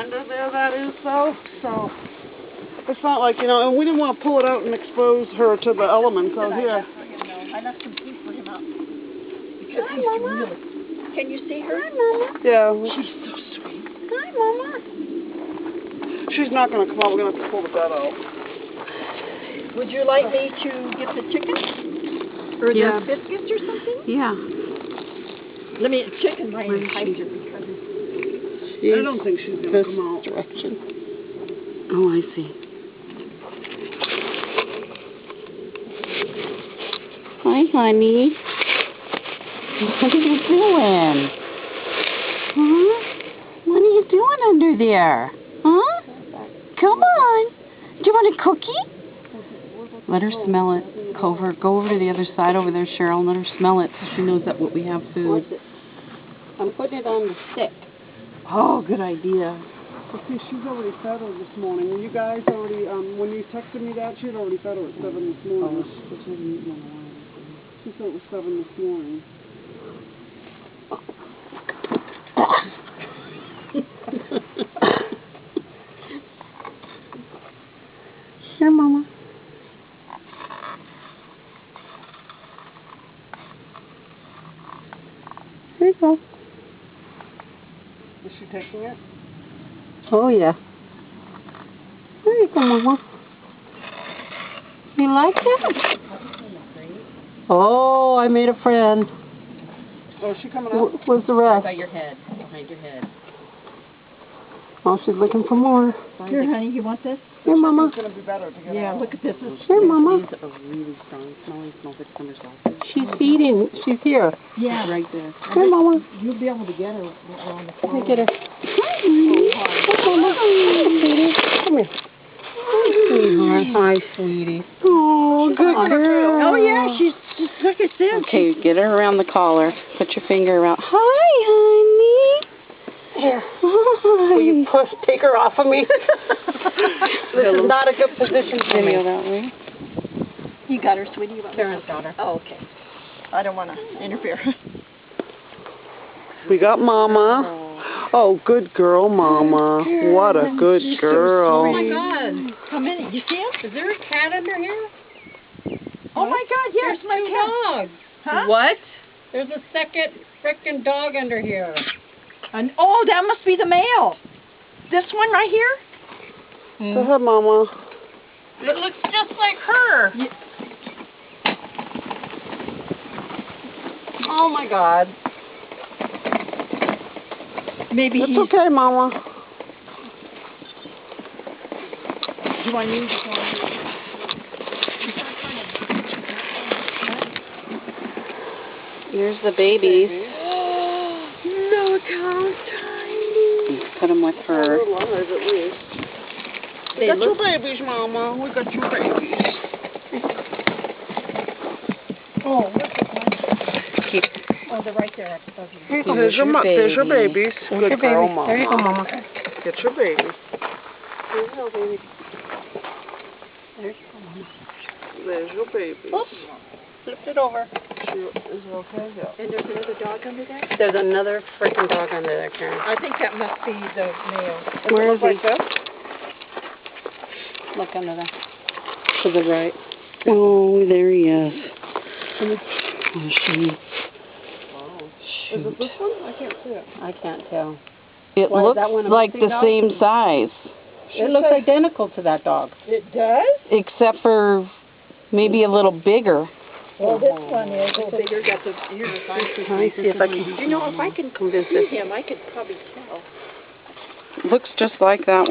under there, that is, though, so it's not like, you know, and we didn't want to pull it out and expose her to the elements out here. I left some food for him out. Because he's really... Can you see her? Hi, Mama. Yeah. She's so sweet. Hi, Mama. She's not going to come out. We're going to have to pull the bed out. Would you like me to get the chicken? Or Yeah. the biscuits or something? Yeah. Let me, chicken might Where is entice she? her because I don't think she's going to come out. Direction. Oh, I see. Hi, honey. What are you doing? Huh? What are you doing under there? Huh? Come on. Do you want a cookie? Let her smell it. Go over to the other side over there, Cheryl, and let her smell it so she knows that we have food. I'm putting it on the stick. Oh, good idea. But see, she's already fed her this morning. And you guys already, when you texted me that, she had already fed her at 7 this morning. She said it was 7 this morning. Here, Mama. Here you go. Is she taking it? Oh, yeah. There you go, Mama. You like it? Oh, I made a friend. Oh, is she coming out? Where's the rest? by your head, behind your head. Oh, she's looking for more. Here, honey, you want this? Here, Mama. It's going to be better to get Yeah, out. look at this. Here, Mama. These are really strong smelling. Smells like summer sausage. She's feeding. She's here. Yeah. Right there. Here, Mama. You'll be able to get her around the Let floor. me get her. Hi, Mama. Hi, sweetie. Come here. Hi, sweetheart. Hi, sweetie. Oh, good girl. Oh, yeah, she's look at this. Okay, get her around the collar. Put your finger around. Hi, honey. Here. Will you take her off of me? This is not a good position for me. That way. You got her, sweetie? Karen's got her. Oh, okay. I don't want to interfere. We got Mama. Oh, good girl, Mama. What a good girl. Oh, my God. Come in. You see him? Is there a cat under here? Oh, my God, yes, my cat. Dog. Huh? What? There's a second frickin' dog under here. And, oh, that must be the male. This one right here? Go ahead, Mama. It looks just like her. Oh, my God. Maybe It's he's... okay, Mama. Do I need to Here's the babies. Look how tiny. Put them with her. They're alive, at least. We got two babies, Mama. We got two babies. Oh, look at one. Keep. Oh, they're right there. There's your babies. There's Good your girl, baby. Mama. There you go, Mama. Get your baby. There you go, baby. There you go, Mama. There's your baby. Oops. Flipped it over. Is it okay? Yeah. And there's another dog under there? There's another freaking dog under there, Karen. I think that must be the male. Where is he? That? Look under there. To the right. Oh, there he is. Oh, shoot. Wow. Is Shoot. it this one? I can't see it. I can't tell. It Why, is looks that one a like mixing the dog? same size. It looks identical to that dog. It does? Except for maybe a little bigger. Well, this one is a little bigger. Got the ears. Let me see if I can. You know, if I can convince see him, I could probably tell. Looks just like that one.